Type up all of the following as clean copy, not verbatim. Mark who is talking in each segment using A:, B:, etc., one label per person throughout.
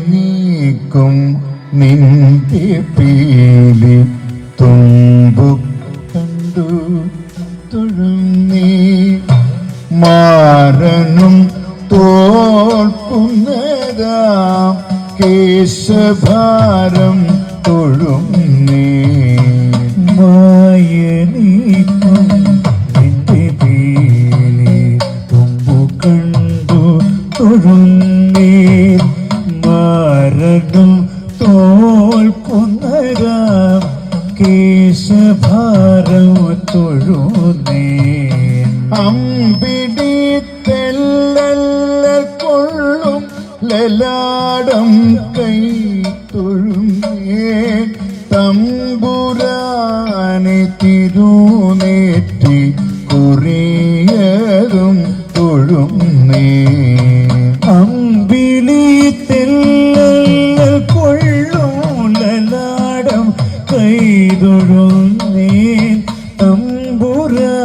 A: നീക്കും നിന്റെ പീലി തുമ്പു കണ്ടു തൊഴുന്നേ മാരനും തോൽക്കുന്നതാം കേശഭാരം തൊഴുന്നേ
B: മായനീക്കും നിന്റെ പീലി തുമ്പു കണ്ടു തൊഴുന്നേ മാരനും തോൽക്കുന്നതാം കേശഭാരം തൊഴുന്നേ
A: അമ്പിടി തെല്ലല്ല കൊള്ളും ലലാടം കൈ തൊഴുന്നേ തമ്പുരാനെ തിരുനേറ്റി കുറിയതും തൊഴുന്നേ
B: അമ്പിളി തെല്ലല്ല കൊള്ളും ലലാടം കൈതൊഴുന്നേ തമ്പുരാനെ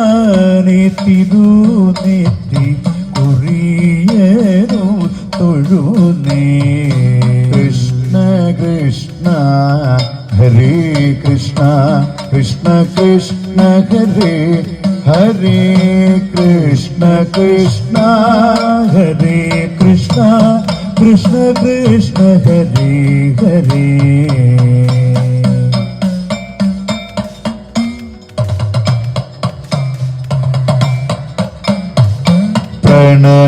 B: തിരുനെറ്റി കുറിയതും തൊഴുന്നേ
A: കൃഷ്ണ കൃഷ്ണ ഹരേ കൃഷ്ണ കൃഷ്ണ കൃഷ്ണ ഹരേ ഹരേ കൃഷ്ണ കൃഷ്ണ
B: ഹരേ കൃഷ്ണ കൃഷ്ണ കൃഷ്ണ ഹരേ ഹരേ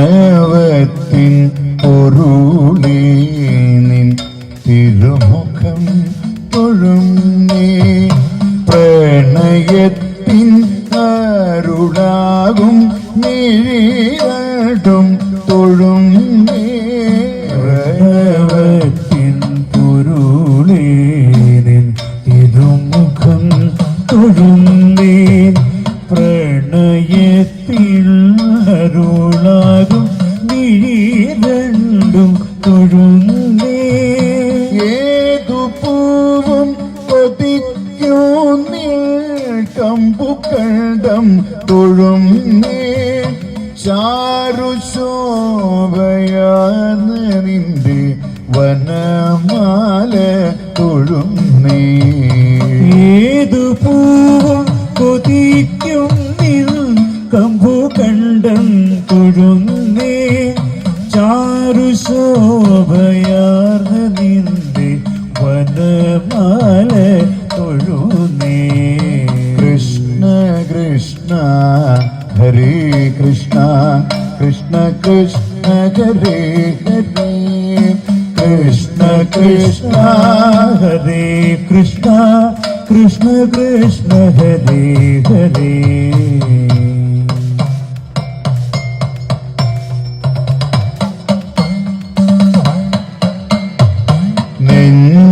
A: പ്രണവത്തിൻ പൊരുളേ നിൻ തിരുമുഖം തൊഴുന്നേ പ്രണയത്തിൻ അരുളാകും മിഴികളും തൊഴുന്നേ
B: പ്രണവത്തിൻ പൊരുളേ നിൻ തിരുമുഖം തൊഴുന്നേ പ്രണയത്തിൽ അരുളാകും മിഴിരണ്ടും തൊഴുന്നേ
A: ഏതു പൂവും കൊതിക്കുന്നീ കമ്പുകണ്ടം തൊഴുന്നേ ചാരു ശോഭയാർന്ന നിന്റെ വനമാല തൊഴുന്നേ
B: ഏതു പൂവും കൊതിക്കും കമ്പുകണ്ടം തൊഴുന്നേ ചാരു ശോഭയാർന്ന നിന്റെ വനമാല തൊഴുന്നേ
A: കൃഷ്ണ കൃഷ്ണ ഹരേ കൃഷ്ണ കൃഷ്ണ കൃഷ്ണ ഹരേ ഹരേ കൃഷ്ണ കൃഷ്ണ
B: ഹരേ കൃഷ്ണ കൃഷ്ണ കൃഷ്ണ ഹരേ ഹരേ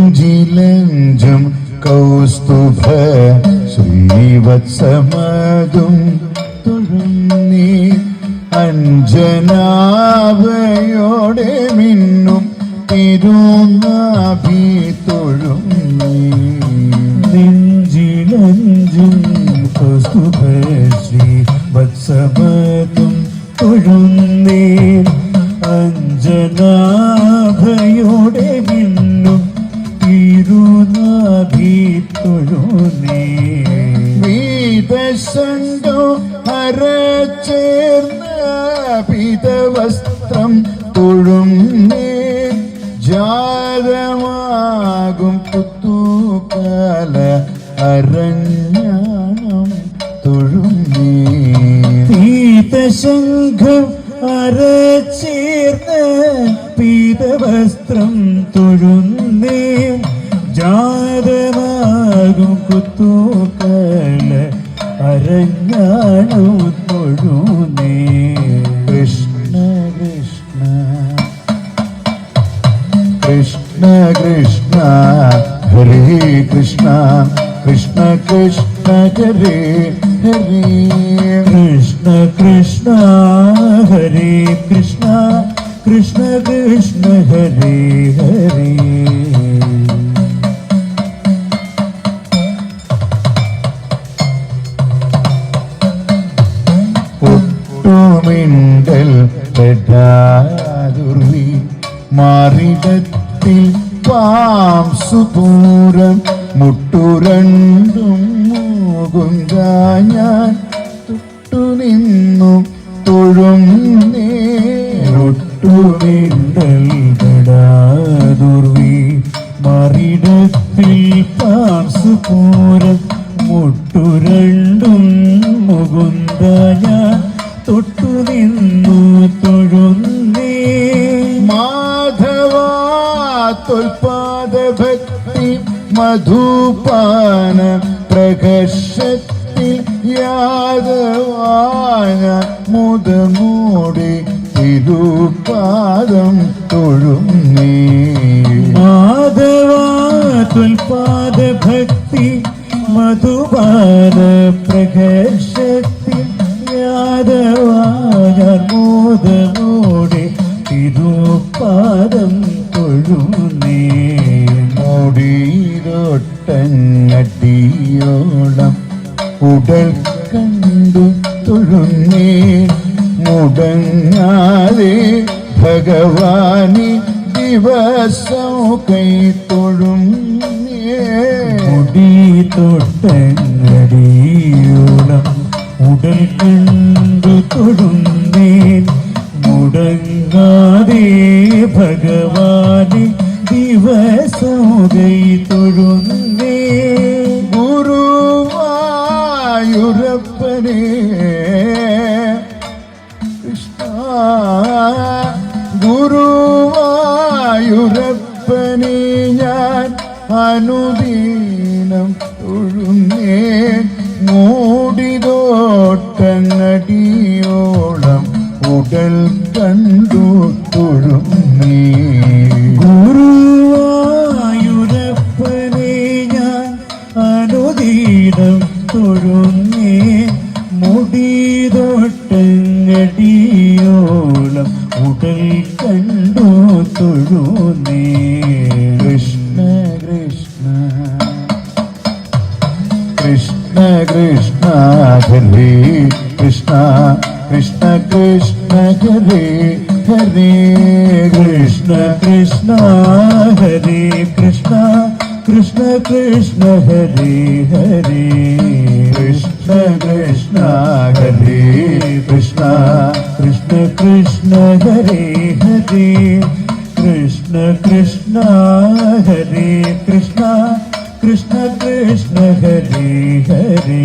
A: നെഞ്ചിലഞ്ചും കൗസ്തുഭ ശ്രീവത്സമതും തൊഴുന്നേ അഞ്ജനാഭയോടെ മിന്നും തിരുനാഭി തൊഴുന്നേ
B: നെഞ്ചിലഞ്ചും കൗസ്തുഭശ്രീ വത്സമതും തൊഴുന്നേ അഞ്ജനാഭയോടെ മിന്നും തിരുനാഭി തൊഴുന്നേ
A: വീതശണ്ടോ അരച്ചേർന്ന പീതവസ്ത്രം തൊഴുന്നേ ജാതമാകും പുത്തൂക്കാല അരഞ്ഞാണം തൊഴുന്നേ
B: പീതശംഖം അരച്ചേർന്ന പീതവസ്ത്രം തൊഴുന്നേ ജാതമാകും കുത്തൂക്കല അരഞ്ഞാണു തൊഴുന്നേ
A: കൃഷ്ണ കൃഷ്ണ കൃഷ്ണ കൃഷ്ണ ഹരേ കൃഷ്ണ കൃഷ്ണ കൃഷ്ണ ഹരേ ഹരേ
B: കൃഷ്ണ കൃഷ്ണ ഹരേ കൃഷ്ണ കൃഷ്ണ കൃഷ്ണ ഹരേ ഹരേ
A: ഒട്ടുമിണ്ടൽ പെടാതുർവി മാറി മാറിടത്തിൽ പാംസുപൂരം മുട്ടുരണ്ടും മുകുന്ദ ഞാൻ തൊട്ടുനിന്നു തൊഴുന്നേ
B: ഒട്ടുമിണ്ടൽപെടാതുർവി മാറിടത്തിൽ പാർസുപൂരം മുട്ടുരണ്ടും മുകുന്ദ ഞാൻ തൊട്ടുനിന്നു തൊഴുന്നേ
A: മാധവ തൊൽപാദ ഭക്തി മധുപാന പ്രകർഷത്തിൽ യാദവാന മുതമോടെ തിരുപാദം തൊഴുന്നേ
B: മാധവാ ത്വൽപാദ ഭക്തി മധുപാന പ്രകർഷത്തിൽ യാദവാന മോദമോടെ തിരുപാദം തൊഴുന്നേ
A: മുടിയിലൊട്ടങ്ങടിയോളം ഉടൽ കണ്ടു തൊഴുന്നേ മുടങ്ങാതെ ഭഗവാനി ദിവസം കൈ തൊഴുന്നേ
B: മുടി തൊട്ടങ്ങടിയോളം ഉടൽ കണ്ടു തൊഴുന്നേൻ മുടങ്ങാതെ ഭഗവാനെ ദിവസമുകൈ തൊഴുന്നേ
A: ഗുരുവായൂരപ്പനെ കൃഷ്ണ ഗുരുവായൂരപ്പനെ ഞാൻ അനുദീനം തൊഴുന്നേ മൂടിതോട്ടങ്ങടിയോളം ഉടൽ കണ്ടു തൊഴുന്നേ
B: ഗുരുവായൂരപ്പനെ ഞാൻ അനുദീനം തൊഴുന്നേ മുടി തൊട്ടങ്ങടിയോളം ഉടൽ കണ്ടു തൊഴുന്നേ
A: കൃഷ്ണ കൃഷ്ണ കൃഷ്ണ കൃഷ്ണ ഹരേ കൃഷ്ണ കൃഷ്ണ കൃഷ്ണ ഹരേ ഹരേ
B: കൃഷ്ണ കൃഷ്ണ ഹരേ കൃഷ്ണ കൃഷ്ണ കൃഷ്ണ ഹരേ ഹരേ
A: കൃഷ്ണ കൃഷ്ണ ഹരേ കൃഷ്ണ
B: കൃഷ്ണ കൃഷ്ണ ഹരേ ഹരേ കൃഷ്ണ കൃഷ്ണ ഹരേ കൃഷ്ണ കൃഷ്ണ കൃഷ്ണ ഹരേ ഹരേ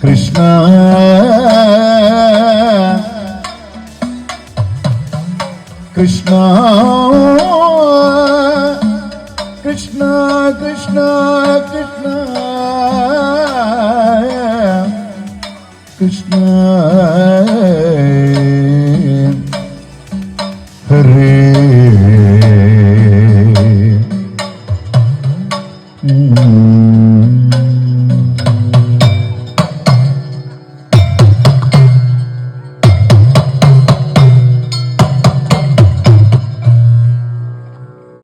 A: കൃഷ്ണ കൃഷ്ണ കൃഷ്ണ കൃഷ്ണ കൃഷ്ണ കൃഷ്ണ ഹരേ